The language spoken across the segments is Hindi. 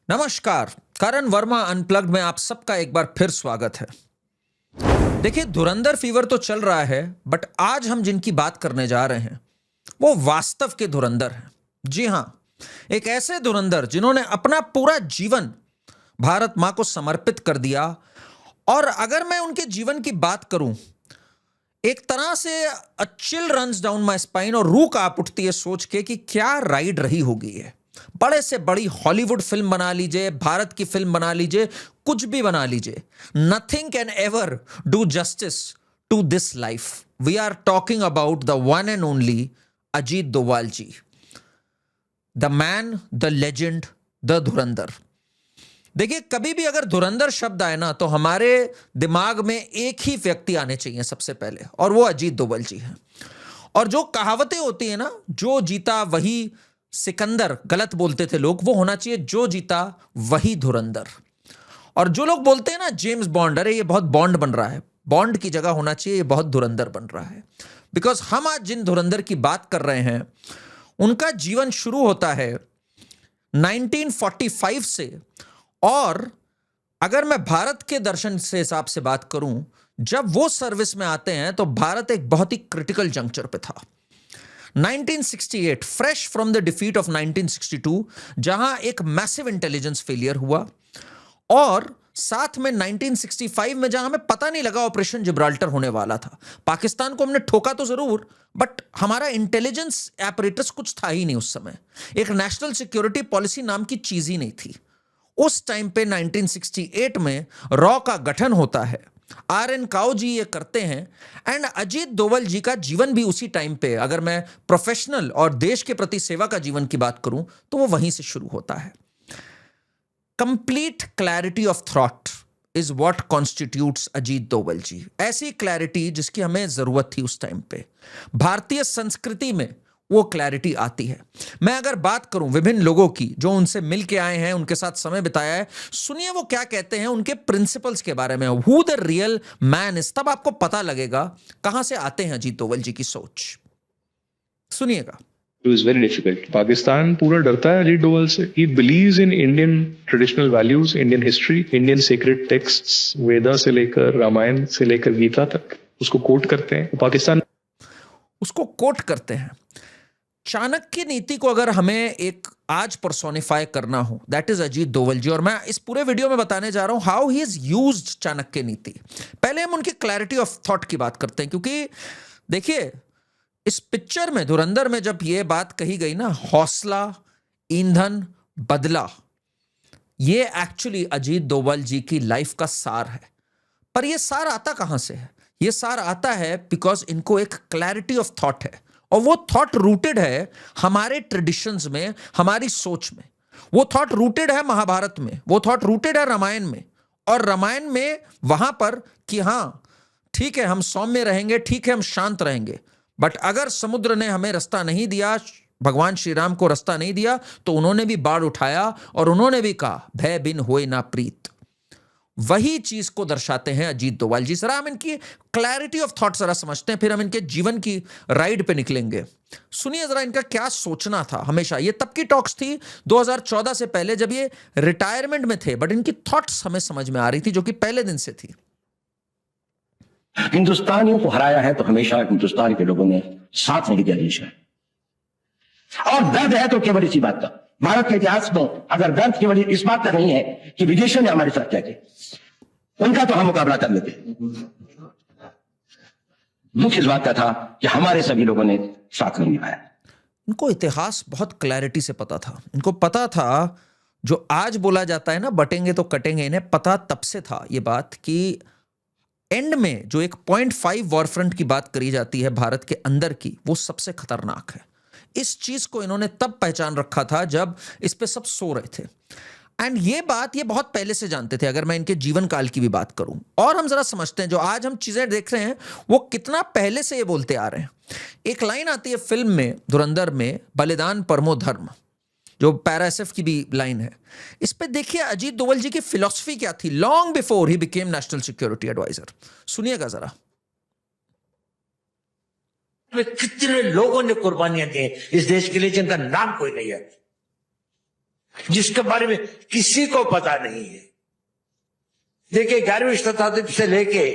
नमस्कार। करण वर्मा अनप्लग्ड में आप सबका एक बार फिर स्वागत है। देखिए, धुरंधर फीवर तो चल रहा है, बट आज हम जिनकी बात करने जा रहे हैं वो वास्तव के धुरंधर हैं। जी हां, एक ऐसे धुरंधर जिन्होंने अपना पूरा जीवन भारत मां को समर्पित कर दिया। और अगर मैं उनके जीवन की बात करूं, एक तरह से a chill runs down my spine और रूह कांप उठती है सोच के कि क्या राइड रही होगी ये। बड़े से बड़ी हॉलीवुड फिल्म बना लीजिए, भारत की फिल्म बना लीजिए, कुछ भी बना लीजिए, nothing can ever do justice to this life. We are talking about the one and only Ajit Doval ji, the man, the legend, the धुरंधर। देखिए, कभी भी अगर धुरंधर शब्द आए ना, तो हमारे दिमाग में एक ही व्यक्ति आने चाहिए सबसे पहले, और वो अजीत डोभाल जी हैं। और जो कहावतें होती है ना, जो जीता वही सिकंदर, गलत बोलते थे लोग, वो होना चाहिए जो जीता वही धुरंधर। और जो लोग बोलते हैं ना जेम्स बॉन्ड, अरे ये बहुत बॉन्ड बन रहा है, बॉन्ड की जगह होना चाहिए ये बहुत धुरंधर बन रहा है। बिकॉज हम आज जिन धुरंधर की बात कर रहे हैं उनका जीवन शुरू होता है 1945 से। और अगर मैं भारत के दर्शन से हिसाब से बात करूं, जब वो सर्विस में आते हैं तो भारत एक बहुत ही क्रिटिकल जंक्चर पे था। 1968, fresh from the defeat of 1962, जहां एक मैसिव इंटेलिजेंस फेलियर हुआ, और साथ में 1965 में जहां हमें पता नहीं लगा ऑपरेशन जिब्राल्टर होने वाला था। पाकिस्तान को हमने ठोका तो जरूर, बट हमारा इंटेलिजेंस एपरेटस कुछ था ही नहीं उस समय। एक नेशनल सिक्योरिटी पॉलिसी नाम की चीज ही नहीं थी उस टाइम पे। 1968 में रॉ का गठन होता है, RN काओ जी ये करते हैं, एंड अजीत डोभाल जी का जीवन भी उसी टाइम पे, अगर मैं प्रोफेशनल और देश के प्रति सेवा का जीवन की बात करूं तो वो वहीं से शुरू होता है। Complete clarity of thought is what constitutes Ajit Doval ji. ऐसी क्लैरिटी जिसकी हमें जरूरत थी उस टाइम पे। भारतीय संस्कृति में वो क्लैरिटी आती है। मैं अगर बात करूं विभिन्न लोगों की जो उनसे मिल के आए हैं, उनके साथ समय बिताया है, सुनिए वो क्या कहते हैं उनके प्रिंसिपल्स के बारे में, who the real man is. तब आपको पता लगेगा कहां से आते हैं अजीत डोभाल जी की सोच। सुनिएगा। It was very difficult. Pakistan पूरा डरता है अजीत डोभाल से. He believes in Indian traditional values, Indian history, Indian sacred texts, वेदा से लेकर रामायण से लेकर गीता तक उसको कोट करते हैं. पाकिस्तान उसको कोट करते हैं। चाणक्य नीति को अगर हमें एक आज पर्सोनिफाई करना हो, दैट इज अजीत डोभाल जी। और मैं इस पूरे वीडियो में बताने जा रहा हूं how he is used Chanakya नीति। पहले हम उनकी क्लैरिटी ऑफ थॉट की बात करते हैं, क्योंकि देखिए इस पिक्चर में, धुरंधर में, जब ये बात कही गई ना, हौसला, ईंधन, बदला, ये एक्चुअली अजीत डोभाल जी की लाइफ का सार है। पर ये सार आता कहां से है? ये सार आता है बिकॉज इनको एक क्लैरिटी ऑफ थॉट है, और वो थॉट रूटेड है हमारे ट्रेडिशंस में, हमारी सोच में। वो थॉट रूटेड है महाभारत में, वो थॉट रूटेड है रामायण में। और रामायण में वहां पर कि हां ठीक है हम सौम्य रहेंगे, ठीक है हम शांत रहेंगे, बट अगर समुद्र ने हमें रास्ता नहीं दिया, भगवान श्री राम को रास्ता नहीं दिया, तो उन्होंने भी बाढ़ उठाया और उन्होंने भी कहा भय बिन होए ना प्रीत। वही चीज को दर्शाते हैं अजीत डोभाल जी। जरा हम इनकी क्लैरिटी ऑफ थॉट जरा समझते हैं, फिर हम इनके जीवन की राइड पे निकलेंगे। सुनिए जरा इनका क्या सोचना था हमेशा। ये तब की टॉक्स थी 2014 से पहले, जब ये रिटायरमेंट में थे, बट इनकी थॉट्स हमें समझ में आ रही थी, जो कि पहले दिन से थी। हिंदुस्तानियों को हराया है तो हमेशा हिंदुस्तान के लोगों ने साथ नहीं दिया देश है। और दर्द है तो केवल इसी बात का। भारत के इतिहास में अगर दर्द केवल इस बात का नहीं है कि विदेशियों ने हमारे साथ क्या किया, उनका तो हम मुकाबला कर लेते। दुख इस बात का था कि हमारे सभी लोगों ने साथ नहीं निभाया। इनको इतिहास बहुत क्लैरिटी से पता था। इनको पता था, जो आज बोला जाता है ना बटेंगे तो कटेंगे, इन्हें पता तब से था ये बात कि एंड में जो एक 0.5 वॉरफ्रंट की बात करी जाती है भारत के अंदर की, वो सबसे खतरनाक है। इस चीज को इन्होंने तब पहचान रखा था जब इस पे सब सो रहे थे। एंड ये बात ये बहुत पहले से जानते थे, अगर मैं इनके जीवन काल की भी बात करूं। और हम जरा समझते हैं जो आज हम चीजें देख रहे हैं वो कितना पहले से ये बोलते आ रहे हैं। एक लाइन आती है फिल्म में, धुरंधर में, बलिदान परमो धर्म, जो पैराएसएफ की भी लाइन है। इस पे देखिए अजीत डोभाल जी की फिलॉसफी क्या थी long before he became national security adviser. सुनिएगा जरा। कितने लोगों ने कुर्बानियां दी इस देश के लिए जिनका नाम कोई नहीं है। जिसके बारे में किसी को पता नहीं है। देखिए 11वीं शताब्दी से लेके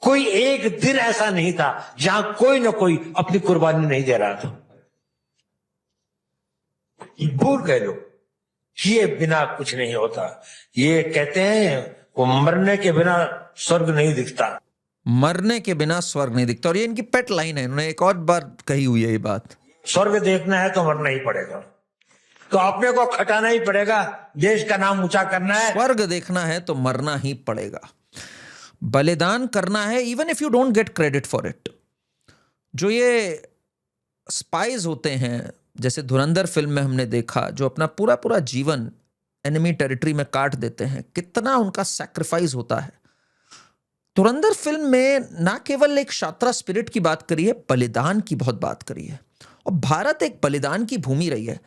कोई एक दिन ऐसा नहीं था जहां कोई ना कोई अपनी कुर्बानी नहीं दे रहा था। भूल गए लोग, ये बिना कुछ नहीं होता। ये कहते हैं वो मरने के बिना स्वर्ग नहीं दिखता। मरने के बिना स्वर्ग नहीं दिखता, और ये इनकी पेट लाइन है, इन्होंने एक और बार कही हुई है ये बात। स्वर्ग देखना है तो मरना ही पड़ेगा, तो अपने को खटाना ही पड़ेगा, देश का नाम ऊंचा करना है। स्वर्ग देखना है तो मरना ही पड़ेगा, बलिदान करना है, even if you don't get credit for it. जो ये स्पाइज होते हैं, जैसे धुरंधर फिल्म में हमने देखा, जो अपना पूरा पूरा जीवन एनिमी टेरिटरी में काट देते हैं, कितना उनका सैक्रिफाइस होता है। धुरंधर फिल्म में ना केवल एक छात्रा स्पिरिट की बात करी है, बलिदान की बहुत बात करी है। और भारत एक बलिदान की भूमि रही है।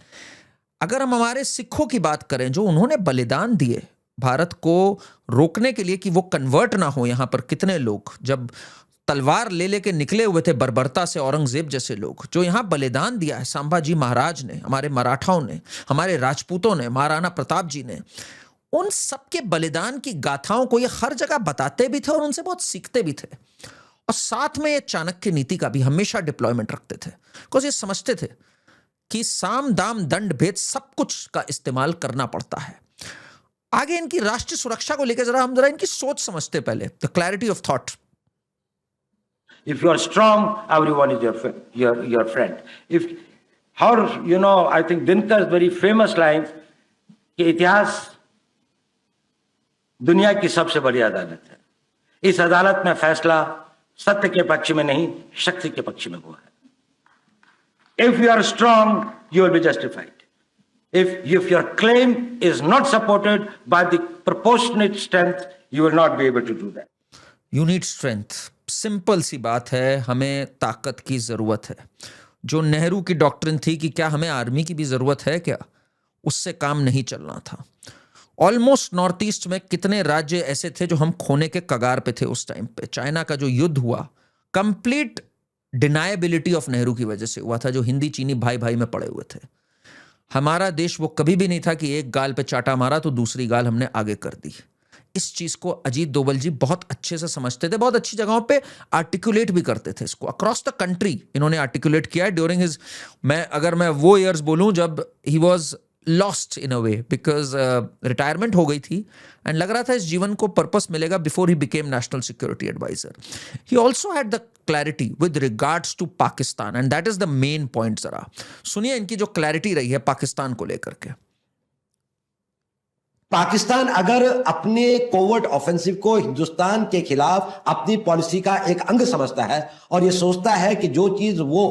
अगर हम हमारे सिखों की बात करें, जो उन्होंने बलिदान दिए भारत को रोकने के लिए कि वो कन्वर्ट ना हो, यहाँ पर कितने लोग जब तलवार ले लेके निकले हुए थे बर्बरता से, औरंगजेब जैसे लोग, जो यहाँ बलिदान दिया है संभाजी महाराज ने, हमारे मराठाओं ने, हमारे राजपूतों ने, महाराणा प्रताप जी ने, उन सबके बलिदान की गाथाओं को ये हर जगह बताते भी थे और उनसे बहुत सीखते भी थे। और साथ में ये चाणक्य नीति का भी हमेशा डिप्लॉयमेंट रखते थे, बिकॉज ये समझते थे कि साम दाम दंड भेद सब कुछ का इस्तेमाल करना पड़ता है। आगे इनकी राष्ट्रीय सुरक्षा को लेकर हम जरा इनकी सोच समझते पहले, the clarity of thought. If you are strong, everyone is your friend. If, how, I think Dinkar's very famous line कि इतिहास दुनिया की सबसे बड़ी अदालत है। इस अदालत में फैसला सत्य के पक्ष में नहीं, शक्ति के पक्ष में हुआ है। If you are strong, you will be justified. If your claim is not supported by the proportionate strength, you will not be able to do that. You need strength. Simple सी बात है, हमें ताकत की जरूरत है। जो नेहरू की डॉक्ट्रिन थी कि क्या हमें आर्मी की भी जरूरत है क्या, उससे काम नहीं चलना था। ऑलमोस्ट नॉर्थ ईस्ट में कितने राज्य ऐसे थे जो हम खोने के कगार पे थे उस टाइम पे। चाइना का जो युद्ध हुआ, कंप्लीट डिनायबिलिटी ऑफ नेहरू की वजह से हुआ था, जो हिंदी चीनी भाई भाई में पड़े हुए थे। हमारा देश वो कभी भी नहीं था कि एक गाल पे चाटा मारा तो दूसरी गाल हमने आगे कर दी। इस चीज को अजीत डोभाल जी बहुत अच्छे से समझते थे, बहुत अच्छी जगहों पे आर्टिकुलेट भी करते थे इसको। अक्रॉस द कंट्री इन्होंने आर्टिकुलेट किया है ड्यूरिंग हिज, अगर मैं वो ईयर्स बोलूं जब he was lost in a way, because retirement हो गई थी एंड लग रहा था इस जीवन को पर्पस मिलेगा, before he became national security adviser. He also had the clarity with regards to Pakistan, and that is the main point. जरा सुनिए इनकी जो क्लैरिटी रही है पाकिस्तान को लेकर के। पाकिस्तान अगर अपने कोवर्ट ऑफेंसिव को हिंदुस्तान के खिलाफ अपनी पॉलिसी का एक अंग समझता है और यह सोचता है कि जो चीज वो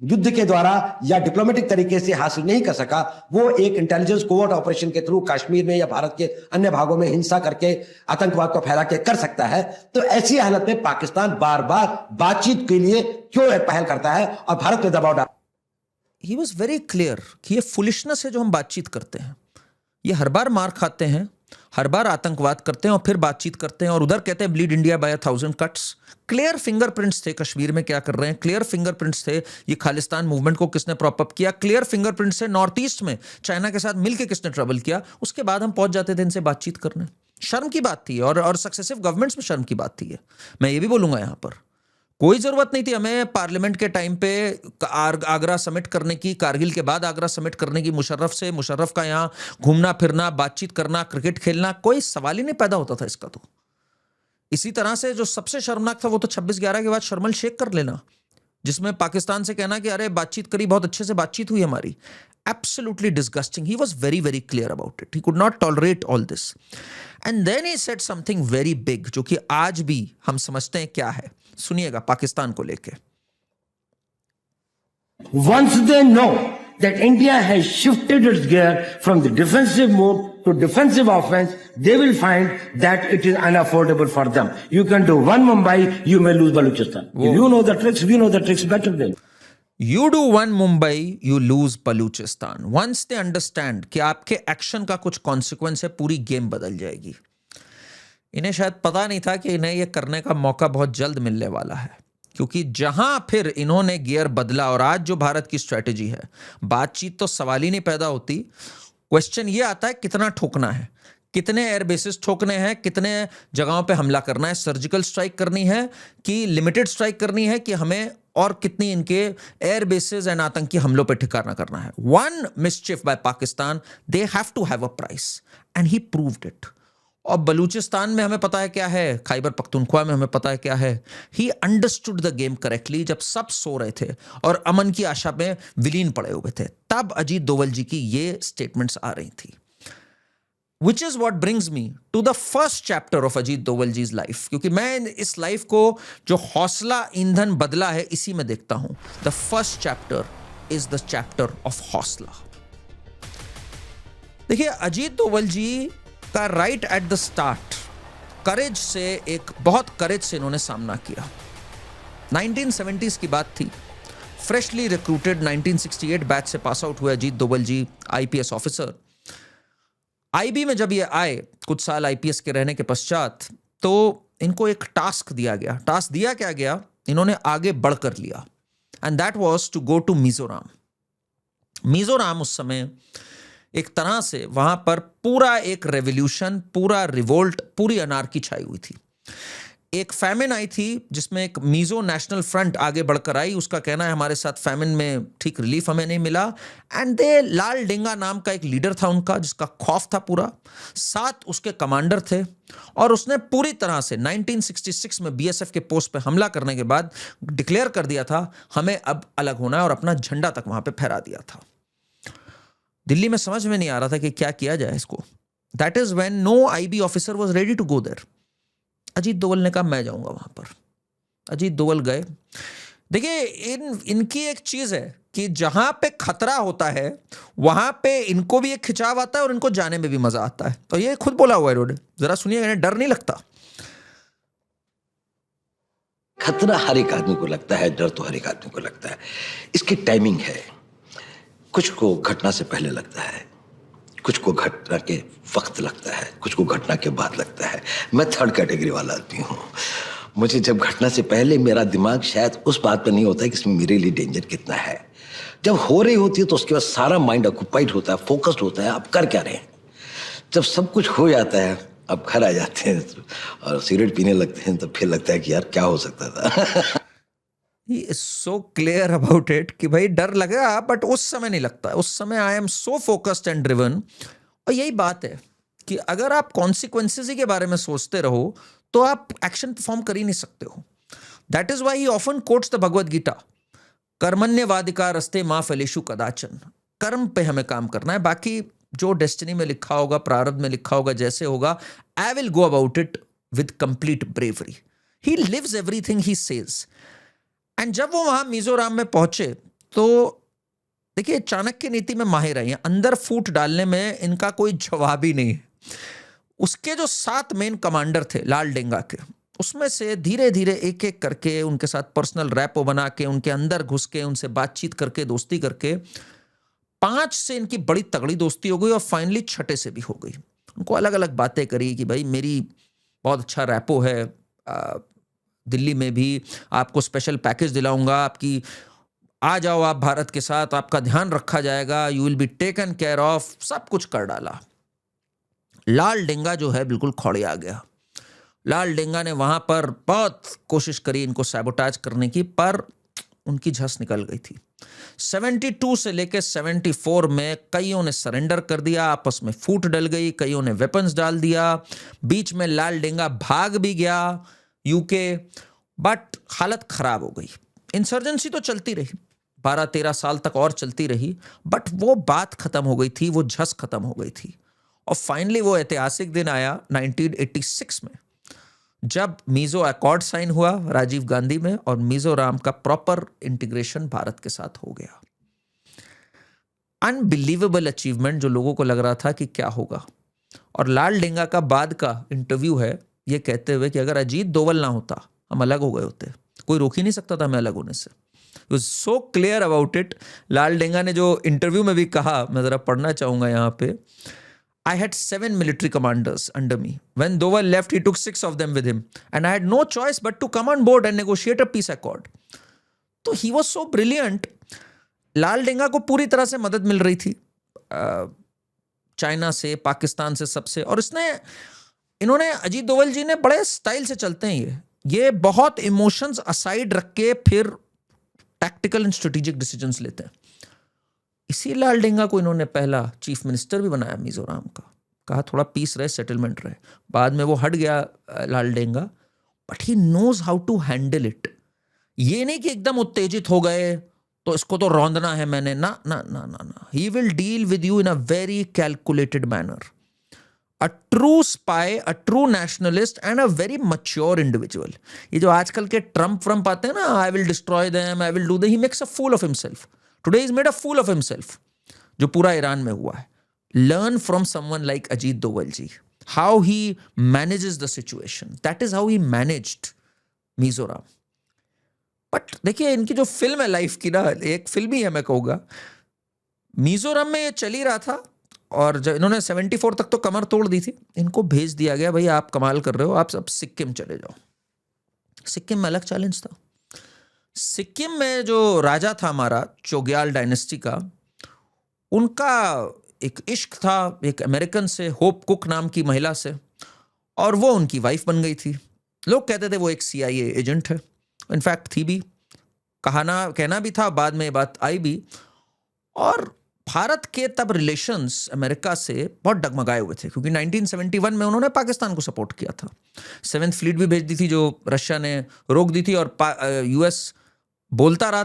युद्ध के द्वारा या डिप्लोमेटिक तरीके से हासिल नहीं कर सका, वो एक इंटेलिजेंस कोवर्ट ऑपरेशन के थ्रू कश्मीर में या भारत के अन्य भागों में हिंसा करके आतंकवाद को फैला के कर सकता है, तो ऐसी हालत में पाकिस्तान बार बार बातचीत के लिए क्यों पहल करता है और भारत पे दबाव डाल। ही वॉज वेरी क्लियर कि ये फुलिशनेस है जो हम बातचीत करते हैं। ये हर बार मार खाते हैं, हर बार आतंकवाद करते हैं और फिर बातचीत करते हैं, और उधर कहते हैं bleed India by 1000 cuts. Clear fingerprints थे कश्मीर में क्या कर रहे हैं, क्लियर फिंगरप्रिंट्स थे ये खालिस्तान मूवमेंट को किसने प्रॉप अप किया, क्लियर फिंगरप्रिंट्स थे नॉर्थ ईस्ट में चाइना के साथ मिलकर किसने ट्रबल किया। उसके बाद हम पहुंच जाते थे इनसे बातचीत करने। शर्म की बात थी, और सक्सेसिव गवर्नमेंट्स में शर्म की बात थी। मैं ये भी बोलूंगा यहाँ पर कोई जरूरत नहीं थी हमें पार्लियामेंट के टाइम पे आगरा समिट करने की, कारगिल के बाद आगरा समिट करने की, मुशर्रफ का यहाँ घूमना फिरना, बातचीत करना, क्रिकेट खेलना, कोई सवाल ही नहीं पैदा होता था इसका। तो इसी तरह से जो सबसे शर्मनाक था वो तो 26/11 के बाद शर्मल शेख कर लेना, जिसमें पाकिस्तान से कहना कि अरे बातचीत करी, बहुत अच्छे से बातचीत हुई हमारी। Absolutely disgusting. He was very very clear about it. He could not tolerate all this. And then he said something very big, जो कि आज भी हम समझते हैं क्या है। सुनिएगा पाकिस्तान को लेके। Once they know that India has shifted its gear from the defensive mode to defensive offense, they will find that it is unaffordable for them. You can do one Mumbai, you may lose Balochistan. If you know the tricks, we know the tricks better than you. You do one Mumbai, you lose Balochistan. Once they understand कि आपके एक्शन का कुछ कॉन्सिक्वेंस है, पूरी गेम बदल जाएगी। इन्हें शायद पता नहीं था कि इन्हें यह करने का मौका बहुत जल्द मिलने वाला है, क्योंकि जहां फिर इन्होंने गियर बदला, और आज जो भारत की स्ट्रेटेजी है, बातचीत तो सवाल ही नहीं पैदा होती, क्वेश्चन ये आता है कितना ठोकना है, कितने एयर बेसिस ठोकने हैं, कितने जगहों पे हमला करना है, सर्जिकल स्ट्राइक करनी है कि लिमिटेड स्ट्राइक करनी है, कि हमें और कितनी इनके एयर बेसिस एंड आतंकी हमलों पे ठिकाना करना है. One mischief by Pakistan, they have to have a price and he proved it. और बलूचिस्तान में हमें पता है क्या है, खैबर पख्तूनख्वा में हमें पता है क्या है. He understood the game correctly जब सब सो रहे थे और अमन की आशा में विलीन पड़े हुए थे, तब अजीत दोवल जी की ये स्टेटमेंट्स आ रही थी. Which is what brings me to the first chapter of Ajit Doval जी's life, क्योंकि मैं इस लाइफ को जो हौसला ईंधन बदला है इसी में देखता हूं. The first chapter is the chapter of हौसला. देखिए, अजीत दोवल जी का राइट एट द स्टार्ट करेज से, एक बहुत करेज से इन्होंने सामना किया. 1970s की बात थी. फ्रेशली रिक्रूटेड 1968 बैच से पास आउट हुए अजीत दोवल जी, आईपीएस ऑफिसर. आईबी में जब ये आए, कुछ साल आईपीएस के रहने के पश्चात, तो इनको एक टास्क दिया गया. टास्क दिया क्या गया, इन्होंने आगे बढ़कर लिया, and that was to go to Mizoram. Mizoram उस समय एक तरह से वहां पर पूरा एक रेवोल्यूशन, पूरा रिवोल्ट, पूरी अनार्की छाई हुई थी. एक फैमिन आई थी जिसमें एक मिजो नेशनल फ्रंट आगे बढ़कर आई. उसका कहना है हमारे साथ फैमिन में ठीक रिलीफ हमें नहीं मिला, एंड दे लाल डेंगा नाम का एक लीडर था उनका, जिसका खौफ था पूरा. 7 उसके कमांडर थे, और उसने पूरी तरह से 1966 में बीएसएफ के पोस्ट पे हमला करने के बाद डिक्लेयर कर दिया था हमें अब अलग होना है, और अपना झंडा तक वहां पे फहरा दिया था. दिल्ली में समझ में नहीं आ रहा था कि क्या किया जाए इसको. That is when no IB officer was ready to go there. Ajit Doval ने कहा मैं जाऊंगा वहां पर. अजीत दोवल गए. देखिए, इनकी एक चीज है कि जहां पे खतरा होता है वहां पे इनको भी एक खिंचाव आता है और इनको जाने में भी मजा आता है. तो ये खुद बोला हुआ है इन्होंने, जरा सुनिए, डर नहीं लगता. खतरा हर एक आदमी को लगता है, डर तो हर एक आदमी को लगता है. इसकी टाइमिंग है. कुछ को घटना से पहले लगता है, कुछ को घटना के वक्त लगता है, कुछ को घटना के बाद लगता है. मैं थर्ड कैटेगरी वाला आदमी हूँ. मुझे जब घटना से पहले मेरा दिमाग शायद उस बात पर नहीं होता है कि इसमें मेरे लिए डेंजर कितना है. जब हो रही होती है तो उसके बाद सारा माइंड ऑक्यूपाइड होता है, फोकस्ड होता है, आप कर क्या रहे हैं. जब सब कुछ हो जाता है, अब घर आ जाते हैं और सिगरेट पीने लगते हैं, तो फिर लगता है कि यार क्या हो सकता था. He is so clear about it कि भाई डर लगा, बट उस समय नहीं लगता. उस समय I am so focused and driven. और यही बात है कि अगर आप कॉन्सिक्वेंसेस ही के बारे में सोचते रहो तो आप एक्शन परफॉर्म कर ही नहीं सकते हो. That is why he often quotes the Bhagavad Gita, कर्मण्येवाधिकारस्ते मा फलेषु कदाचन. कर्म पे हमें काम करना है, बाकी जो डेस्टिनी में लिखा होगा, प्रारब्ध में लिखा होगा, जैसे होगा, I will go about it with complete bravery. He lives everything he says. And जब वो वहां मिजोरम में पहुंचे तो देखिए, चाणक्य नीति में माहिर है, अंदर फूट डालने में इनका कोई जवाब ही नहीं है. उसके जो 7 मेन कमांडर थे लाल डेंगा के, उसमें से धीरे धीरे एक एक करके उनके साथ पर्सनल रैपो बना के, उनके अंदर घुस के, उनसे बातचीत करके, दोस्ती करके, 5 से इनकी बड़ी तगड़ी दोस्ती हो गई, और फाइनली 6 से भी हो गई. उनको अलग अलग बातें करी कि भाई मेरी बहुत अच्छा रैपो है, दिल्ली में भी आपको स्पेशल पैकेज दिलाऊंगा, आपकी आ जाओ आप भारत के साथ, आपका ध्यान रखा जाएगा, you will be taken care of. सब कुछ कर डाला. लाल डेंगा जो है बिल्कुल खौड़े आ गया. लाल डेंगा ने वहां पर बहुत कोशिश करी इनको सैबोटाज करने की, पर उनकी झस निकल गई थी. 72 से लेकर 74 में कईयों ने सरेंडर कर दिया, आपस में फूट डल गई, कईयों ने वेपन्स डाल दिया. बीच में लाल डेंगा भाग भी गया यूके, बट हालत खराब हो गई. इंसर्जेंसी तो चलती रही, 12-13 साल तक और चलती रही, बट वो बात खत्म हो गई थी, वो झस खत्म हो गई थी. और फाइनली वो ऐतिहासिक दिन आया 1986 में, जब मिजो अकॉर्ड साइन हुआ राजीव गांधी में, और मिजोरम का प्रॉपर इंटीग्रेशन भारत के साथ हो गया. अनबिलीवेबल अचीवमेंट, जो लोगों को लग रहा था कि क्या होगा. और लाल डेंगा का बाद का इंटरव्यू है ये कहते हुए कि अगर अजीत दोवल ना होता हम अलग हो गए होते, कोई रोक ही नहीं सकता था हमें अलग होने से. He was so clear about it. लाल डेंगा ने जो इंटरव्यू में भी कहा, मैं जरा पढ़ना चाहूंगा यहाँ पे. I had 7 military commanders under me. When Doval left, he took 6 of them with him. And I had no choice but to come on board and negotiate a peace accord. तो he was so brilliant. लाल डेंगा को पूरी तरह से मदद मिल रही थी. चाइना से, पाकिस्तान से, सबसे। और इन्होंने अजीत डोभाल जी ने बड़े स्टाइल से चलते हैं ये बहुत इमोशंस असाइड रख के फिर टैक्टिकल एंड स्ट्रेटेजिक डिसीजंस लेते हैं। इसी लालडेंगा को इन्होंने पहला चीफ मिनिस्टर भी बनाया मिजोरम का, कहा थोड़ा पीस रहे, सेटलमेंट रहे। बाद में वो हट गया Laldenga, but he knows how to handle it. ये नहीं कि एकदम उत्तेजित हो गए तो इसको तो रौंदना है मैंने, ना ना ना ना ना। He will deal with you in a very calculated manner. A true spy, a true nationalist and a very mature individual. ये जो आजकल के ट्रम्प आते हैं ना, I will destroy them, I will do that, he makes a fool of himself. Today is made a fool of himself, जो पूरा ईरान में हुआ है। Learn from someone like Ajit Doval ji, how he manages the situation. That is how he managed Mizoram. But देखिए इनकी जो फिल्म है लाइफ की ना, एक फिल्म ही है मैं कहूँगा। मिजोरम में ये चल ही रहा था और जब इन्होंने 74 तक तो कमर तोड़ दी थी, इनको भेज दिया गया, भाई आप कमाल कर रहे हो, आप सब सिक्किम चले जाओ। सिक्किम में अलग चैलेंज था। सिक्किम में जो राजा था हमारा चोग्याल डायनेस्टी का, उनका एक इश्क था एक अमेरिकन से, होप कुक नाम की महिला से, और वो उनकी वाइफ बन गई थी। लोग कहते थे वो एक CIA एजेंट है, इनफैक्ट थी भी, कहना भी था, बाद में ये बात आई भी। और भारत के तब रिलेशंस अमेरिका से बहुत डगमगाए हुए थे, क्योंकि 1971 में उन्होंने पाकिस्तान को सपोर्ट किया था। 7th फ्लीट भी भेज दी थी जो रशिया ने रोक दी थी, और US बोलता रहा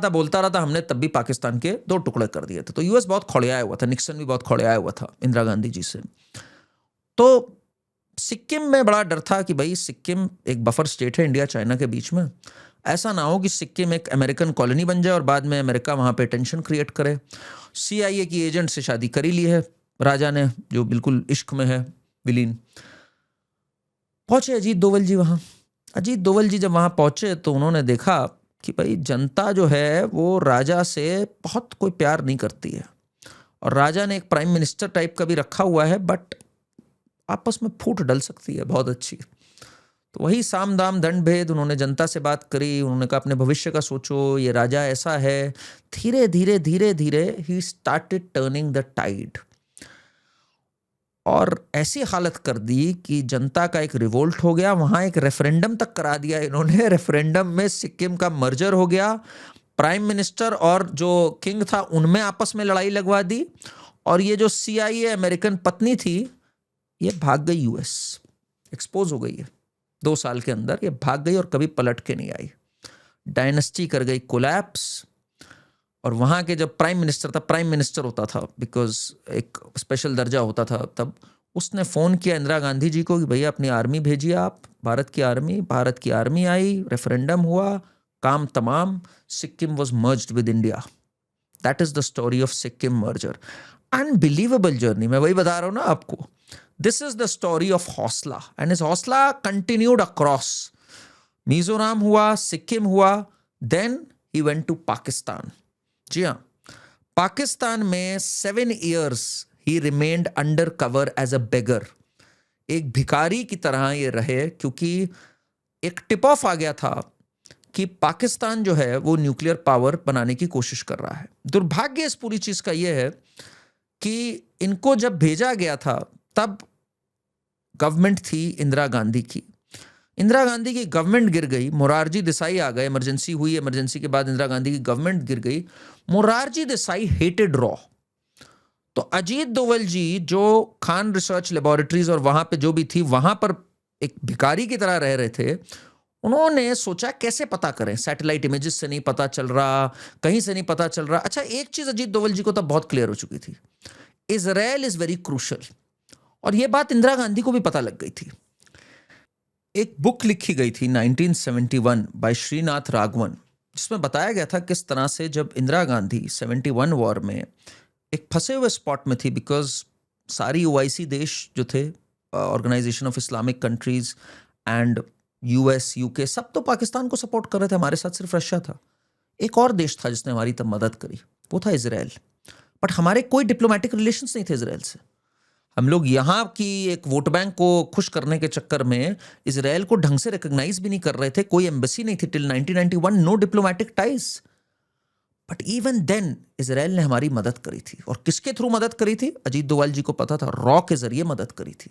था, हमने तब भी पाकिस्तान के 2 टुकड़े कर दिए थे। तो US बहुत खौड़ियाया हुआ था, निक्सन भी बहुत खौड़ियाया हुआ था इंदिरा गांधी जी से। तो सिक्किम में बड़ा डर था कि भाई सिक्किम एक बफर स्टेट है इंडिया चाइना के बीच में, ऐसा ना हो कि सिक्किम एक अमेरिकन कॉलोनी बन जाए और बाद में अमेरिका वहाँ पे टेंशन क्रिएट करे। CIA की एजेंट से शादी करी ली है राजा ने, जो बिल्कुल इश्क में है विलीन। पहुंचे अजीत डोभाल जी वहाँ। अजीत डोभाल जी जब वहाँ पहुंचे तो उन्होंने देखा कि भाई जनता जो है वो राजा से बहुत कोई प्यार नहीं करती है, और राजा ने एक प्राइम मिनिस्टर टाइप का भी रखा हुआ है, बट आपस में फूट डल सकती है बहुत अच्छी। तो वही साम दाम दंड भेद, उन्होंने जनता से बात करी, उन्होंने कहा अपने भविष्य का सोचो, ये राजा ऐसा है। धीरे धीरे he started turning the tide, और ऐसी हालत कर दी कि जनता का एक रिवोल्ट हो गया। वहाँ एक रेफरेंडम तक करा दिया इन्होंने, रेफरेंडम में सिक्किम का मर्जर हो गया। प्राइम मिनिस्टर और जो किंग था उनमें आपस में लड़ाई लगवा दी, और ये जो CIA अमेरिकन पत्नी थी ये भाग गई US, एक्सपोज हो गई है 2 साल के अंदर। ये भाग गई और कभी पलट के नहीं आई। डायनेस्टी कर गई कोलैप्स। और वहाँ के जब प्राइम मिनिस्टर होता था, बिकॉज एक स्पेशल दर्जा होता था तब, उसने फ़ोन किया इंदिरा गांधी जी को कि भैया अपनी आर्मी भेजिए आप, भारत की आर्मी आई, रेफरेंडम हुआ, काम तमाम, Sikkim was merged with India. That is the story of Sikkim merger. Unbelievable journey, मैं वही बता रहा हूँ ना आपको। This is the story of हौसला, एंड इस हौसला कंटिन्यूड अक्रॉस। मिजोरम हुआ, सिक्किम हुआ, then he went to Pakistan. जी हाँ, पाकिस्तान में 7 years he remained under cover as a beggar. एक भिखारी की तरह ये रहे, क्योंकि एक टिप ऑफ आ गया था कि पाकिस्तान जो है वो न्यूक्लियर पावर बनाने की कोशिश कर रहा है। दुर्भाग्य इस पूरी चीज का ये है कि इनको जब भेजा गया था तब गवर्नमेंट थी इंदिरा गांधी की। इंदिरा गांधी की गवर्नमेंट गिर गई, मोरारजी देसाई आ गए, इमरजेंसी हुई, इमरजेंसी के बाद इंदिरा गांधी की गवर्नमेंट गिर गई। Morarji Desai hated raw. तो अजीत डोभाल जी जो खान रिसर्च लेबोरेटरीज और वहां पे जो भी थी, वहां पर एक भिखारी की तरह रह रहे थे। उन्होंने सोचा कैसे पता करें, सैटेलाइट इमेजेस से नहीं पता चल रहा, कहीं से नहीं पता चल रहा। अच्छा, एक चीज अजीत डोभाल जी को तब बहुत क्लियर हो चुकी थी, इजराइल इज वेरी क्रूशल, और यह बात इंदिरा गांधी को भी पता लग गई थी। एक बुक लिखी गई थी 1971 बाय श्रीनाथ राघवन, जिसमें बताया गया था किस तरह से जब इंदिरा गांधी 71 वॉर में एक फंसे हुए स्पॉट में थी, बिकॉज सारी OIC देश जो थे, organisation of Islamic countries and US UK, सब तो पाकिस्तान को सपोर्ट कर रहे थे, हमारे साथ सिर्फ रशिया था। एक और देश था जिसने हमारी तब मदद करी, वो था इजराइल। बट हमारे कोई डिप्लोमेटिक रिलेशंस नहीं थे इजराइल से। हम लोग यहाँ की एक वोट बैंक को खुश करने के चक्कर में इजराइल को ढंग से रिकॉग्नाइज भी नहीं कर रहे थे, कोई एम्बेसी नहीं थी till 1991, no diplomatic ties. But even then Israel ने हमारी मदद करी थी, और किसके थ्रू मदद करी थी? अजीत डोवाल जी को पता था, रॉ के जरिए मदद करी थी।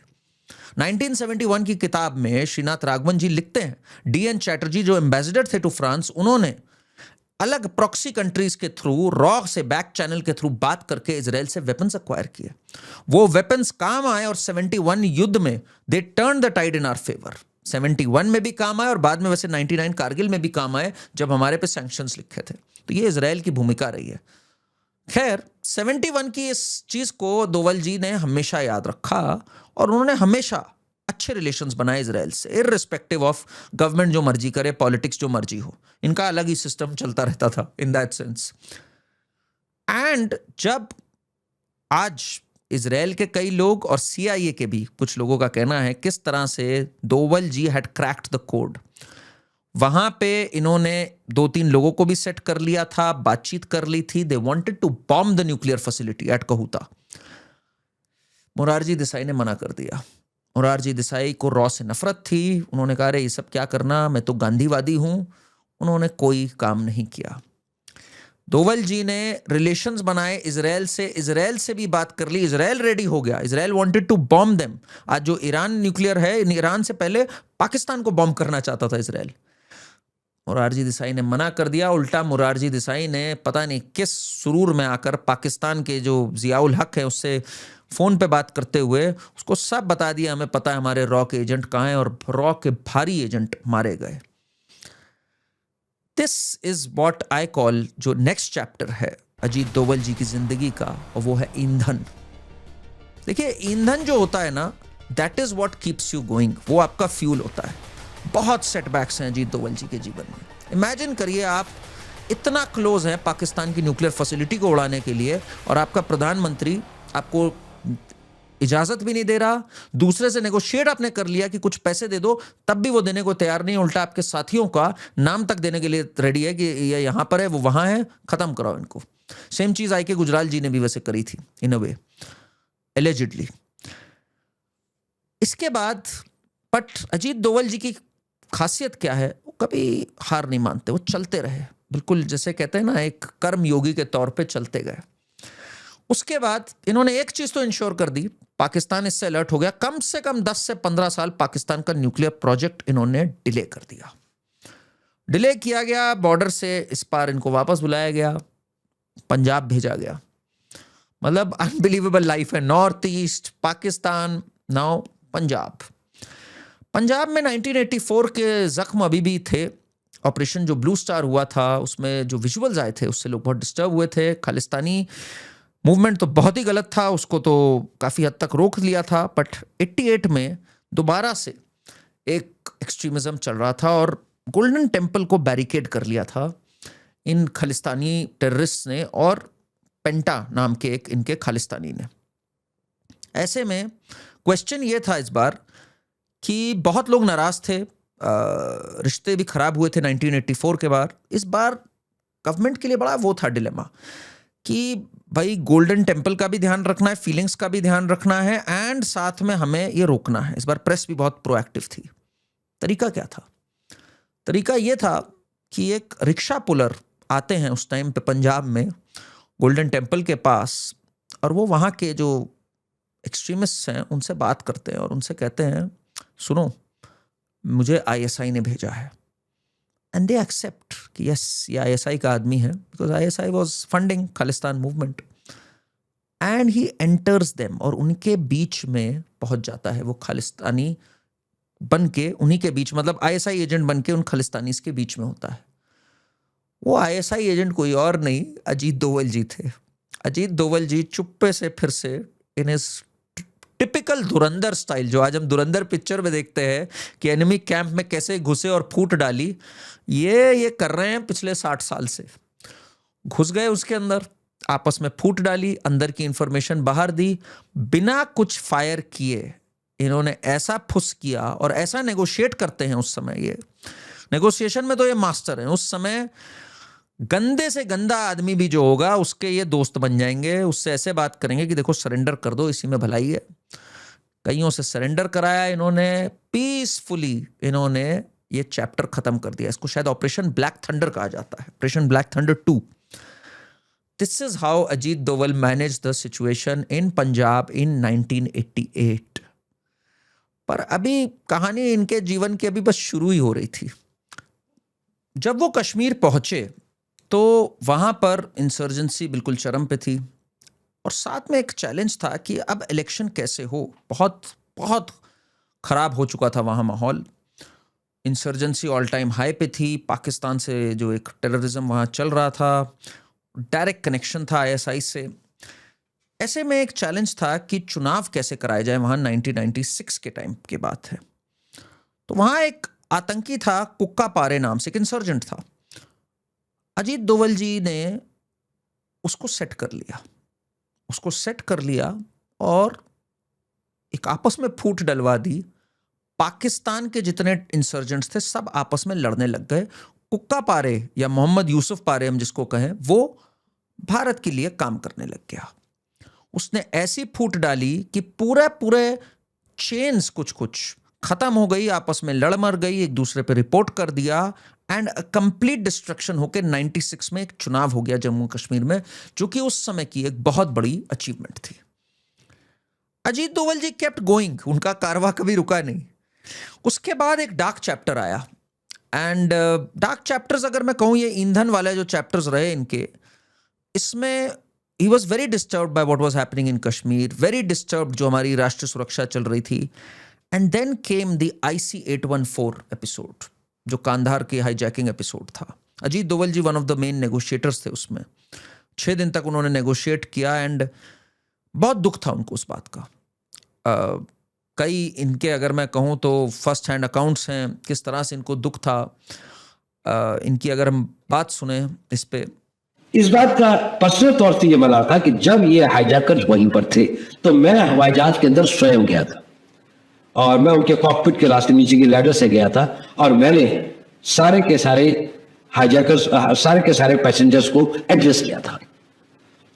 1971 की किताब में श्रीनाथ राघवन जी लिखते हैं, डीएन चैटर्जी जो एम्बेसडर थे टू फ्रांस, उन्होंने अलग प्रॉक्सी कंट्रीज के थ्रू, रॉ से बैक चैनल के थ्रू बात करके इजराइल से वेपन्स एक्वायर किए। वो वेपन्स काम आए और 71 युद्ध में they turn the tide in our favour. 71 में भी काम आए और बाद में वैसे 99 कारगिल में भी काम आए जब हमारे पे सैंक्शंस लिखे थे। तो ये इजराइल की भूमिका रही है। खैर 71 की इस चीज को डोवाल जी ने हमेशा याद रखा और उन्होंने हमेशा अच्छे रिलेशंस बनाए इजराइल से, इररिस्पेक्टिव ऑफ गवर्नमेंट जो मर्जी करे, पॉलिटिक्स जो मर्जी हो, इनका अलग ही सिस्टम चलता रहता था इन दैट सेंस। एंड जब आज इजराइल के कई लोग और CIA के भी कुछ लोगों का कहना है किस तरह से डोवाल जी हैड क्रैक्ड द कोड, वहां पे इन्होंने 2-3 लोगों को भी सेट कर लिया था, बातचीत कर ली थी। They wanted to bomb the nuclear facility at Kahuta. Morarji Desai ने मना कर दिया। मोरारजी देसाई को रॉ से नफरत थी। उन्होंने कहा, अरे ये सब क्या करना, मैं तो गांधीवादी हूं। उन्होंने कोई काम नहीं किया। डोवाल जी ने रिलेशंस बनाए इजराइल से भी बात कर ली। इजराइल रेडी हो गया। Israel wanted to bomb them. आज जो ईरान न्यूक्लियर है, ईरान से पहले पाकिस्तान को बॉम्ब करना चाहता था इजराइल। मोरारजी देसाई ने मना कर दिया। उल्टा मोरारजी देसाई ने पता नहीं किस सुरूर में आकर पाकिस्तान के जो जियाउल हक है उससे फोन पे बात करते हुए उसको सब बता दिया, हमें पता है हमारे रॉ के एजेंट कहाँ हैं, और रॉ के भारी एजेंट मारे गए। This is what I call, जो नेक्स्ट चैप्टर है अजीत डोवाल जी की जिंदगी का, और वो है ईंधन। देखिए ईंधन जो होता है ना, that is what keeps you going. वो आपका फ्यूल होता है। बहुत सेटबैक्स हैं अजीत डोवाल जी के जीवन में। इमेजिन करिए आप इतना क्लोज हैं पाकिस्तान की न्यूक्लियर फैसिलिटी को उड़ाने के लिए, और आपका प्रधानमंत्री आपको इजाजत भी नहीं दे रहा। दूसरे से नेगोशिएट आपने कर लिया कि कुछ पैसे दे दो, तब भी वो देने को तैयार नहीं। उल्टा आपके साथियों का नाम तक देने के लिए रेडी है कि ये यहां पर है, वो वहां है, खत्म कराओ इनको। सेम चीज आई के गुजराल जी ने भी वैसे करी थी इन अ वे, एलिजिडली। इसके बाद बट अजीत डोवाल जी की खासियत क्या है, वो कभी हार नहीं मानते, वो चलते रहे। बिल्कुल जैसे कहते हैं ना, एक कर्म योगी के तौर पे चलते गए। उसके बाद इन्होंने एक चीज तो इंश्योर कर दी, पाकिस्तान इससे अलर्ट हो गया। कम से कम 10 से 15 साल पाकिस्तान का न्यूक्लियर प्रोजेक्ट इन्होंने डिले कर दिया। डिले किया गया, बॉर्डर से इस पार इनको वापस बुलाया गया, पंजाब भेजा गया। मतलब अनबिलीवेबल लाइफ है। North east Pakistan, now Punjab. Punjab में 1984 के जख्म अभी भी थे। ऑपरेशन जो ब्लू स्टार हुआ था, उसमें जो विजुअल्स आए थे उससे लोग बहुत डिस्टर्ब हुए थे। खालिस्तानी मूवमेंट तो बहुत ही गलत था, उसको तो काफ़ी हद तक रोक लिया था। बट 88 में दोबारा से एक एक्सट्रीमिज्म चल रहा था और गोल्डन टेम्पल को बैरिकेड कर लिया था इन खालिस्तानी टेररिस्ट ने और पेंटा नाम के एक इनके खालिस्तानी ने। ऐसे में क्वेश्चन ये था इस बार कि बहुत लोग नाराज थे, रिश्ते भी खराब हुए थे 1984 के बाद। इस बार गवर्नमेंट के लिए बड़ा वो था डिलेमा कि भाई गोल्डन टेम्पल का भी ध्यान रखना है, फीलिंग्स का भी ध्यान रखना है, एंड साथ में हमें ये रोकना है। इस बार प्रेस भी बहुत प्रोएक्टिव थी। तरीका क्या था? तरीका ये था कि एक रिक्शा पुलर आते हैं उस टाइम पे पंजाब में गोल्डन टेम्पल के पास, और वो वहाँ के जो एक्सट्रीमिस्ट हैं उनसे बात करते हैं और उनसे कहते हैं, सुनो मुझे ISI ने भेजा है। एंड दे एक्सेप्ट कि यस ये ISI का आदमी है, because ISI was funding Khalistan movement. And he enters them, और उनके बीच में पहुंच जाता है वो खालिस्तानी बन के, उन्हीं के बीच, मतलब ISI एजेंट बन के उन खालिस्तानीज के बीच में होता है। वो ISI एजेंट कोई और नहीं, अजीत डोवाल जी थे। अजीत डोवाल जी चुप्पे से फिर से इन इज टिपिकल धुरंधर स्टाइल, जो आज हम धुरंधर पिक्चर में देखते हैं कि एनिमी कैंप में कैसे घुसे और फूट डाली, ये कर रहे हैं पिछले 60 साल से। घुस गए उसके अंदर, आपस में फूट डाली, अंदर की इंफॉर्मेशन बाहर दी, बिना कुछ फायर किए इन्होंने ऐसा फुस किया और ऐसा नेगोशिएट करते हैं उस समय। ये नेगोशिएशन में तो ये मास्टर हैं। उस समय गंदे से गंदा आदमी भी जो होगा उसके ये दोस्त बन जाएंगे, उससे ऐसे बात करेंगे कि देखो सरेंडर कर दो, इसी में भलाई है। कईयों से सरेंडर कराया इन्होंने, पीसफुली इन्होंने ये चैप्टर खत्म कर दिया। इसको शायद ऑपरेशन ब्लैक थंडर कहा जाता है, operation black thunder 2। This is how Ajit Doval manage the situation in Punjab in 1988। पर अभी कहानी इनके जीवन की अभी बस शुरू ही हो रही थी। जब वो कश्मीर पहुंचे तो वहां पर इंसर्जेंसी बिल्कुल चरम पे थी और साथ में एक चैलेंज था कि अब इलेक्शन कैसे हो। बहुत बहुत खराब हो चुका था वहां माहौल। इंसर्जेंसी ऑल टाइम हाई पे थी। पाकिस्तान से जो एक टेररिज्म वहां चल रहा था, डायरेक्ट कनेक्शन था आईएसआई से। ऐसे में एक चैलेंज था कि चुनाव कैसे कराए जाए। वहां 1996 के टाइम की बात है। तो वहां एक आतंकी था, कुक्का पारे नाम से एक इंसर्जेंट था। अजीत डोवल जी ने उसको सेट कर लिया और एक आपस में फूट डलवा दी। पाकिस्तान के जितने इंसर्जेंट्स थे सब आपस में लड़ने लग गए। कुक्का पारे या मोहम्मद यूसुफ पारे हम जिसको कहें, वो भारत के लिए काम करने लग गया। उसने ऐसी फूट डाली कि पूरे चेन्स कुछ खत्म हो गई, आपस में लड़ मर गई, एक दूसरे पे रिपोर्ट कर दिया एंड कंप्लीट डिस्ट्रक्शन होकर 96 में एक चुनाव हो गया जम्मू कश्मीर में, जो कि उस समय की एक बहुत बड़ी अचीवमेंट थी। अजीत डोवल जी केप्ट गोइंग, उनका कारवां कभी रुका नहीं। उसके बाद एक डार्क चैप्टर आया एंड डार्क चैप्टर्स अगर मैं कहूं, ये ईंधन वाले जो चैप्टर्स रहे इनके, इसमें he was very disturbed by what was happening in Kashmir, very disturbed जो हमारी राष्ट्रीय सुरक्षा चल रही थी। And then came the IC-814 episode, जो कांधार की हाईजैकिंग एपिसोड था। Ajit Doval ji one of the main negotiators थे उसमें। 6 दिन तक उन्होंने नेगोशिएट किया एंड बहुत दुख था उनको उस बात का। कई इनके अगर मैं कहूँ तो फर्स्ट हैंड अकाउंट्स हैं किस तरह से इनको दुख था। इनकी अगर हम बात सुने इस पे, इस बात का पर्सनल तौर से ये मना था कि जब ये हाईजैकर्स वहीं पर थे तो मैं हवाई जहाज के अंदर स्वयं गया था और मैं उनके कॉकपिट के रास्ते नीचे की लैडर से गया था और मैंने सारे के सारे हाईजैकर्स, सारे के सारे पैसेंजर्स को एड्रेस किया था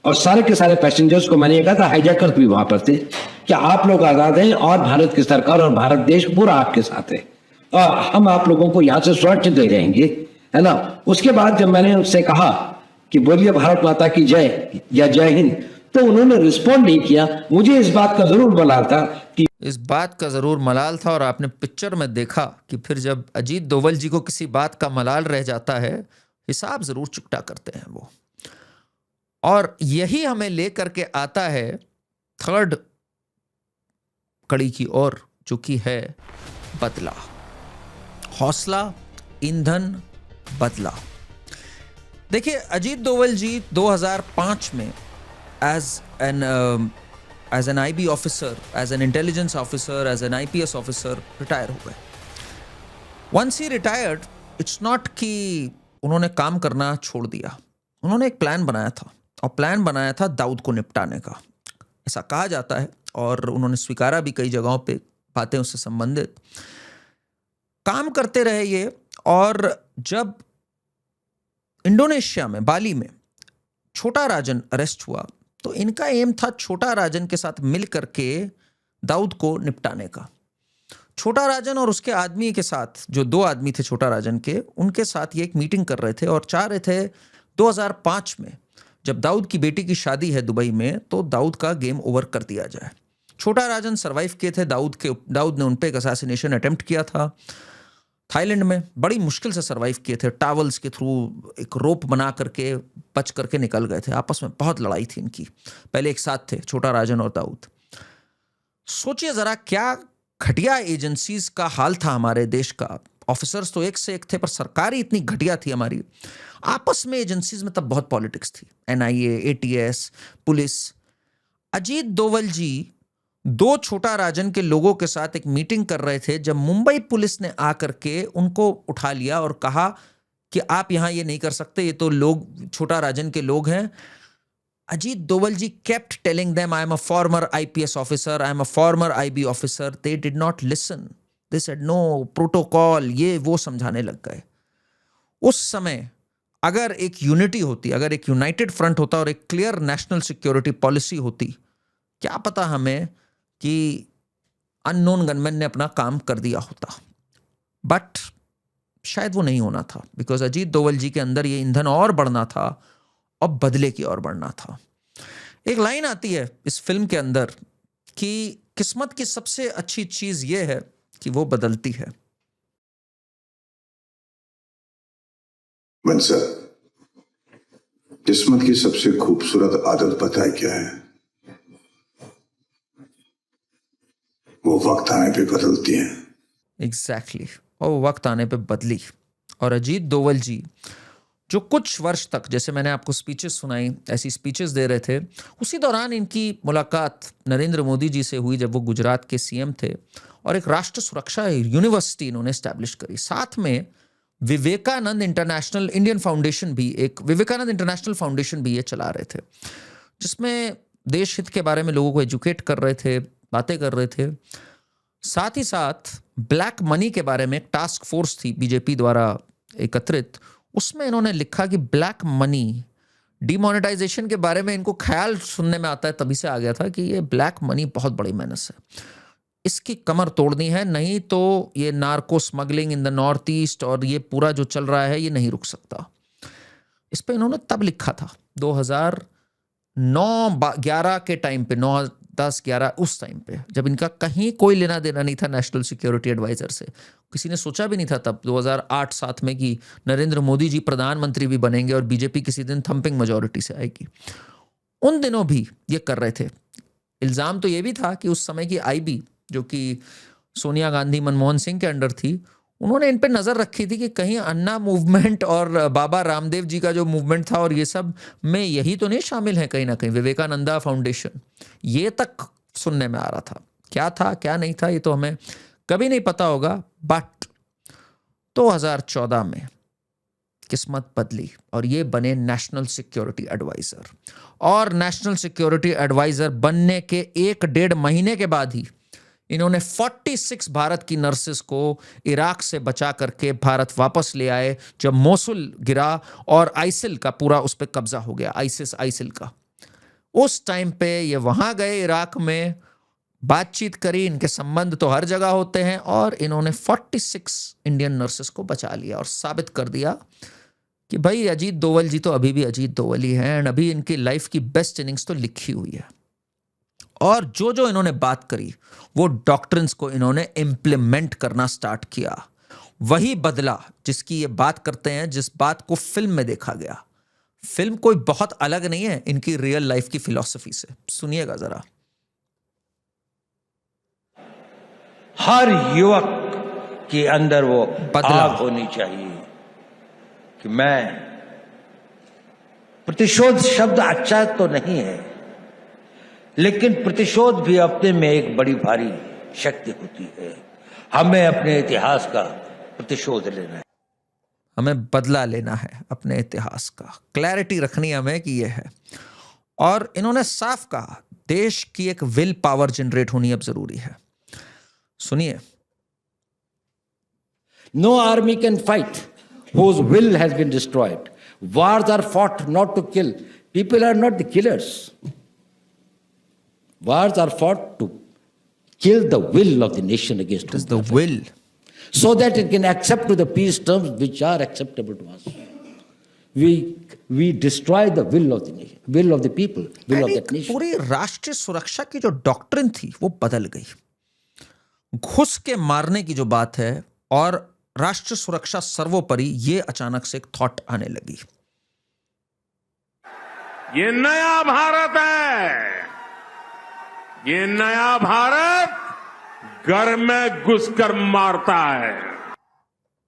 और सारे के सारे पैसेंजर्स को मैंने ये कहा था, हाईजैकर्स भी वहां पर थे, कि आप लोग आजाद हैं और भारत की सरकार और भारत देश पूरा आपके साथ है और हम आप लोगों को यहाँ से सुरक्षित ले जाएंगे, है ना। उसके बाद जब मैंने उससे कहा कि बोलिए भारत माता की जय या जय हिंद, तो उन्होंने रिस्पॉन्ड नहीं किया। मुझे इस बात का जरूर मलाल था और आपने पिक्चर में देखा कि फिर जब अजीत डोवल जी को किसी बात का मलाल रह जाता है, हिसाब जरूर चुकता करते हैं वो। और यही हमें लेकर के आता है थर्ड कड़ी की ओर, जो कि है बदला। हौसला, ईंधन, बदला। देखिए, अजीत डोवल जी 2005 में as an IB officer, as an intelligence officer, as an IPS officer retire हो गए। Once he retired, it's not कि उन्होंने काम करना छोड़ दिया। उन्होंने एक प्लान बनाया था और प्लान बनाया था दाऊद को निपटाने का, ऐसा कहा जाता है और उन्होंने स्वीकारा भी कई जगहों पे बातें उससे संबंधित। काम करते रहे ये, और जब इंडोनेशिया में बाली में छोटा राजन अरेस्ट हुआ तो इनका एम था छोटा राजन के साथ मिल करके दाऊद को निपटाने का। छोटा राजन और उसके आदमी के साथ, जो 2 आदमी थे छोटा राजन के, उनके साथ ये एक मीटिंग कर रहे थे और चाह रहे थे 2005 में जब दाऊद की बेटी की शादी है दुबई में, तो दाऊद का गेम ओवर कर दिया जाए। छोटा राजन सरवाइव किए थे, दाऊद ने उन पर एक असैसिनेशन अटेम्प्ट किया था थाईलैंड में, बड़ी मुश्किल से सरवाइव किए थे। टावल्स के थ्रू एक रोप बना करके बच करके निकल गए थे। आपस में बहुत लड़ाई थी इनकी, पहले एक साथ थे छोटा राजन और दाऊद। सोचिए जरा क्या घटिया एजेंसीज का हाल था हमारे देश का। ऑफिसर्स तो एक से एक थे, पर सरकारी इतनी घटिया थी हमारी। आपस में एजेंसीज में तब बहुत पॉलिटिक्स थी, NIA, ATS, police. Ajit Doval ji 2 Chhota राजन के लोगों के साथ एक मीटिंग कर रहे थे जब मुंबई पुलिस ने आकर के उनको उठा लिया और कहा कि आप यहां ये नहीं कर सकते, ये तो लोग छोटा राजन के लोग हैं। अजीत डोवल जी kept telling them, I am a former IPS officer, I am a former IB officer. They did not listen. They said no, protocol, ये वो समझाने लग गए। उस समय अगर एक यूनिटी होती, अगर एक यूनाइटेड फ्रंट होता और एक क्लियर नेशनल सिक्योरिटी पॉलिसी होती, क्या पता हमें कि अननोन गनमैन ने अपना काम कर दिया होता। बट शायद वो नहीं होना था, बिकॉज अजीत डोवल जी के अंदर ये ईंधन और बढ़ना था और बदले की ओर बढ़ना था। एक लाइन आती है इस फिल्म के अंदर कि किस्मत की सबसे अच्छी चीज यह है कि वो बदलती है। बंसल, किस्मत की सबसे खूबसूरत आदत पता है क्या है? वो वक्त आने पे बदलती है। एग्जैक्टली और वो वक्त आने पे बदली। और अजीत दोवल जी जो कुछ वर्ष तक, जैसे मैंने आपको स्पीचेस सुनाई, ऐसी स्पीचेस दे रहे थे, उसी दौरान इनकी मुलाकात नरेंद्र मोदी जी से हुई जब वो गुजरात के सीएम थे और एक राष्ट्र सुरक्षा यूनिवर्सिटी इन्होंने स्टैब्लिश करी। साथ में विवेकानंद इंटरनेशनल इंडियन फाउंडेशन भी, एक विवेकानंद इंटरनेशनल फाउंडेशन भी ये चला रहे थे, जिसमें देश हित के बारे में लोगों को एजुकेट कर रहे थे, बातें कर रहे थे। साथ ही साथ ब्लैक मनी के बारे में एक टास्क फोर्स थी बीजेपी द्वारा एकत्रित, उसमें इन्होंने लिखा कि ब्लैक मनी डिमोनेटाइजेशन के बारे में इनको ख्याल सुनने में आता है, तभी से आ गया था कि ये ब्लैक मनी बहुत बड़ी मेनास है, इसकी कमर तोड़नी है, नहीं तो ये narco smuggling in the north east और ये पूरा जो चल रहा है ये नहीं रुक सकता। इस पे इन्होंने तब लिखा था 2009-11 के टाइम पे, 9-10-11 उस टाइम पे, जब इनका कहीं कोई लेना देना नहीं था नेशनल सिक्योरिटी एडवाइजर से। किसी ने सोचा भी नहीं था तब 2008-7 में कि नरेंद्र मोदी जी प्रधानमंत्री भी बनेंगे और बीजेपी किसी दिन थम्पिंग मेजॉरिटी से आएगी। उन दिनों भी ये कर रहे थे। इल्ज़ाम तो ये भी था कि उस समय की आईबी, जो कि सोनिया गांधी मनमोहन सिंह के अंडर थी, उन्होंने इन पे नज़र रखी थी कि कहीं अन्ना मूवमेंट और बाबा रामदेव जी का जो मूवमेंट था और ये सब में यही तो नहीं शामिल है कहीं ना कहीं, विवेकानंदा फाउंडेशन, ये तक सुनने में आ रहा था। क्या था क्या नहीं था ये तो हमें कभी नहीं पता होगा। बट 2014 में किस्मत बदली और ये बने नेशनल सिक्योरिटी एडवाइजर। और नेशनल सिक्योरिटी एडवाइजर बनने के 1-1.5 महीने के बाद ही इन्होंने 46 भारत की नर्सेस को इराक से बचा करके भारत वापस ले आए जब मोसुल गिरा और आइसिल का पूरा उस पर कब्जा हो गया, आइसिल का। उस टाइम पे ये वहां गए इराक में, बातचीत करी, इनके संबंध तो हर जगह होते हैं, और इन्होंने 46 इंडियन नर्सेस को बचा लिया और साबित कर दिया कि भाई अजीत दोवल जी तो अभी भी अजीत दोवल ही हैं, अभी इनकी लाइफ की बेस्ट इनिंग्स तो लिखी हुई है। और जो जो इन्होंने बात करी वो डॉक्ट्रिन्स को इन्होंने इम्प्लीमेंट करना स्टार्ट किया। वही बदला जिसकी ये बात करते हैं, जिस बात को फिल्म में देखा गया। फिल्म कोई बहुत अलग नहीं है इनकी रियल लाइफ की फिलॉसफी से। सुनिएगा जरा। हर युवक के अंदर वो बदलाव आग होनी चाहिए कि मैं, प्रतिशोध शब्द अच्छा तो नहीं है, लेकिन प्रतिशोध भी अपने में एक बड़ी भारी शक्ति होती है। हमें अपने इतिहास का प्रतिशोध लेना है, हमें बदला लेना है अपने इतिहास का। क्लैरिटी रखनी हमें कि ये है। और इन्होंने साफ कहा देश की एक विल पावर जनरेट होनी अब जरूरी है। सुनिए। No army can fight whose will has been destroyed. Wars are fought not to kill. People are not the killers. Wars are fought to kill the will of the nation against It is whom the they are will. fighting, so that it can accept to the peace terms which are acceptable to us. We destroy the will of the nation, will of the people, will of that nation. पूरी राष्ट्रीय सुरक्षा की जो डॉक्ट्रिन थी वो बदल गई। घुस के मारने की जो बात है और राष्ट्र सुरक्षा सर्वोपरि, ये अचानक से एक थॉट आने लगी। ये नया भारत है, ये नया भारत घर में घुसकर मारता है।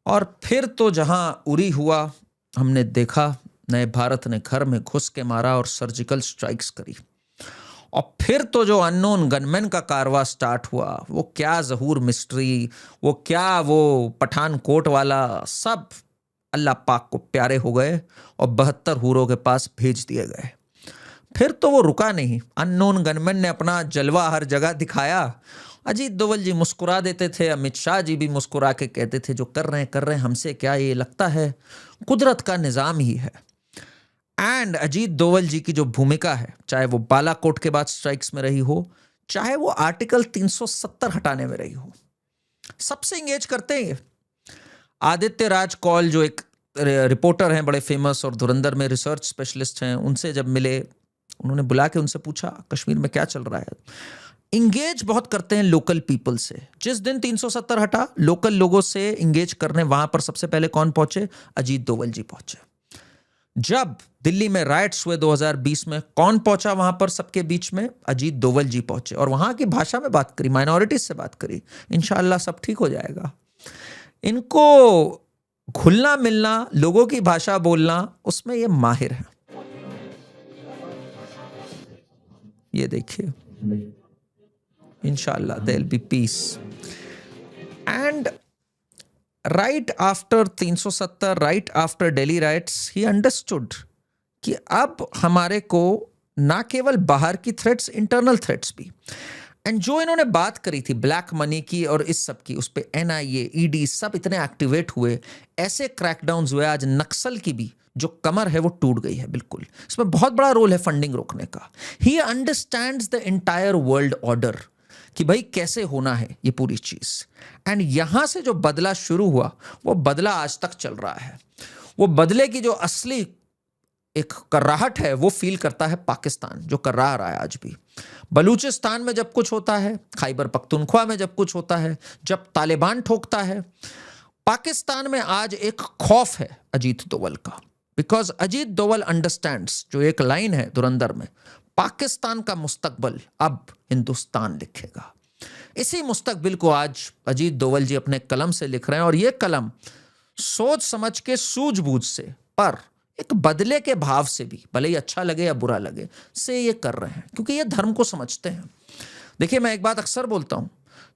और फिर तो जहां उरी हुआ, हमने देखा नए भारत ने घर में घुस के मारा और सर्जिकल स्ट्राइक्स करी। और फिर तो जो अननोन गनमैन का कारवा स्टार्ट हुआ, वो क्या ज़हूर मिस्ट्री, वो क्या वो पठानकोट वाला, सब अल्लाह पाक को प्यारे हो गए और 72 हूरों के पास भेज दिए गए। फिर तो वो रुका नहीं। अननोन गनमैन ने अपना जलवा हर जगह दिखाया। अजीत दोवल जी मुस्कुरा देते थे, अमित शाह जी भी मुस्कुरा के कहते थे जो कर रहे हैं हमसे क्या, ये लगता है कुदरत का निज़ाम ही है। एंड अजीत दोवल जी की जो भूमिका है, चाहे वो बालाकोट के बाद स्ट्राइक्स में रही हो, चाहे वो आर्टिकल 370 हटाने में रही हो, सबसे इंगेज करते हैं ये। आदित्य राज कौल जो एक रिपोर्टर हैं बड़े फेमस और धुरंधर में रिसर्च स्पेशलिस्ट हैं, उनसे जब मिले, उन्होंने बुला के उनसे पूछा कश्मीर में क्या चल रहा है। इंगेज बहुत करते हैं लोकल पीपल से। जिस दिन 370 हटा, लोकल लोगों से इंगेज करने वहां पर सबसे पहले कौन पहुंचे? अजीत डोवल जी पहुंचे। जब दिल्ली में राइट्स हुए 2020 में, कौन पहुंचा वहां पर सबके बीच में? अजीत डोवल जी पहुंचे और वहां की भाषा में बात करी, माइनॉरिटीज से बात करी। इंशाअल्लाह सब ठीक हो जाएगा। इनको घुलना मिलना, लोगों की भाषा बोलना, उसमें ये माहिर है। ये देखिए, इंशाअल्लाह there will be peace. And right after 370, right after Delhi riots, he understood कि अब हमारे को ना केवल बाहर की थ्रेट्स, इंटरनल थ्रेट्स भी। एंड जो इन्होंने बात करी थी ब्लैक मनी की और इस सब की, उस पे NIA, ED सब इतने एक्टिवेट हुए, ऐसे क्रैकडाउन्स हुए, आज नक्सल की भी जो कमर है वो टूट गई है बिल्कुल। इसमें बहुत बड़ा रोल है फंडिंग रोकने का। He understands the entire world order कि भाई कैसे होना है ये पूरी चीज। एंड यहां से जो बदला शुरू हुआ वो बदला आज तक चल रहा है। वो बदले की जो असली एक कर्राहट है वो फील करता है पाकिस्तान, जो कर्रा रहा है आज भी। बलूचिस्तान में जब कुछ होता है, खैबर पख्तूनख्वा में जब कुछ होता है, जब तालिबान ठोकता है, पाकिस्तान में आज एक खौफ है अजीत डोवल का। बिकॉज अजीत डोवल अंडरस्टैंड्स, जो एक लाइन है धुरंधर में, पाकिस्तान का मुस्तकबिल अब हिंदुस्तान लिखेगा। इसी मुस्तकबिल को आज अजीत डोवल जी अपने कलम से लिख रहे हैं, और ये कलम सोच समझ के, सूझबूझ से, पर एक बदले के भाव से भी, भले ही अच्छा लगे या बुरा लगे, से ये कर रहे हैं, क्योंकि ये धर्म को समझते हैं। देखिए, मैं एक बात अक्सर बोलता हूं,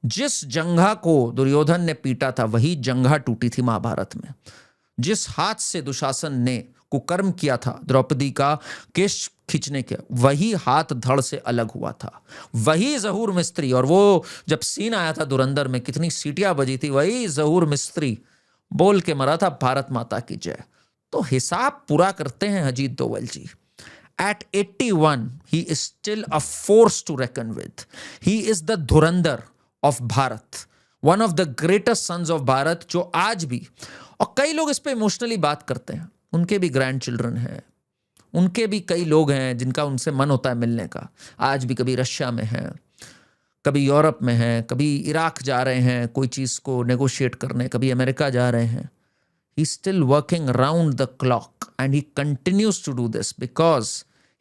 जिस जंघा को दुर्योधन ने पीटा था वही जंघा टूटी थी महाभारत में। जिस हाथ से दुशासन ने कुकर्म किया था द्रौपदी का केश खींचने के, वही हाथ धड़ से अलग हुआ था। वही जहूर मिस्त्री, और वो जब सीन आया था धुरंधर में, कितनी सीटियां बजी थी, वही जहूर मिस्त्री बोल के मरा था भारत माता की जय। तो हिसाब पूरा करते हैं अजीत डोवल जी। At 81, he is still a force to reckon with. He is the Dhurandhar of Bharat, one of the greatest sons of Bharat, जो आज भी, और कई लोग इस पे इमोशनली बात करते हैं, उनके भी ग्रैंड चिल्ड्रन हैं, उनके भी कई लोग हैं जिनका उनसे मन होता है मिलने का। आज भी कभी रशिया में हैं, कभी यूरोप में हैं, कभी इराक जा रहे हैं कोई चीज़ को नेगोशिएट करने, कभी अमेरिका जा रहे हैं। He's still working round the clock and he continues to do this because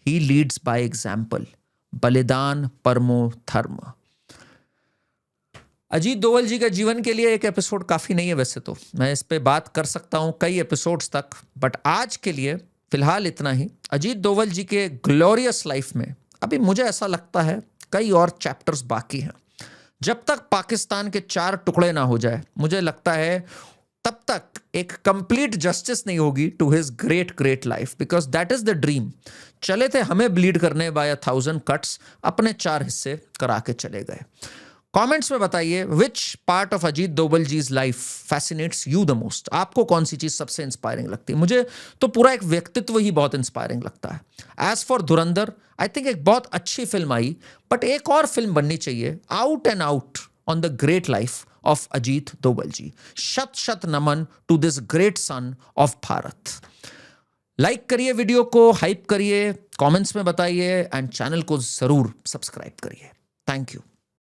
he leads by example. बलिदान परमो धर्म। अजीत डोवल जी के जीवन के लिए एक एपिसोड काफ़ी नहीं है, वैसे तो मैं इस पे बात कर सकता हूँ कई एपिसोड्स तक, बट आज के लिए फिलहाल इतना ही। अजीत डोवल जी के ग्लोरियस लाइफ में अभी मुझे ऐसा लगता है कई और चैप्टर्स बाकी हैं। जब तक पाकिस्तान के 4 टुकड़े ना हो जाए, मुझे लगता है तब तक एक कंप्लीट जस्टिस नहीं होगी to his great life, because that is the dream. चले थे हमें ब्लीड करने बाय 1000 कट्स, अपने 4 हिस्से करा के चले गए। कमेंट्स में बताइए which part of Ajit Doval ji's life fascinates you the most. आपको कौन सी चीज सबसे इंस्पायरिंग लगती है? मुझे तो पूरा एक व्यक्तित्व ही बहुत इंस्पायरिंग लगता है। As for Dhurandhar, I think एक बहुत अच्छी फिल्म आई, बट एक और फिल्म बननी चाहिए out and out on the great life of Ajit Doval ji. शत नमन to this great son of Bharat. Like करिए वीडियो को, हाइप करिए, कमेंट्स में बताइए, एंड चैनल को जरूर सब्सक्राइब करिए। Thank you.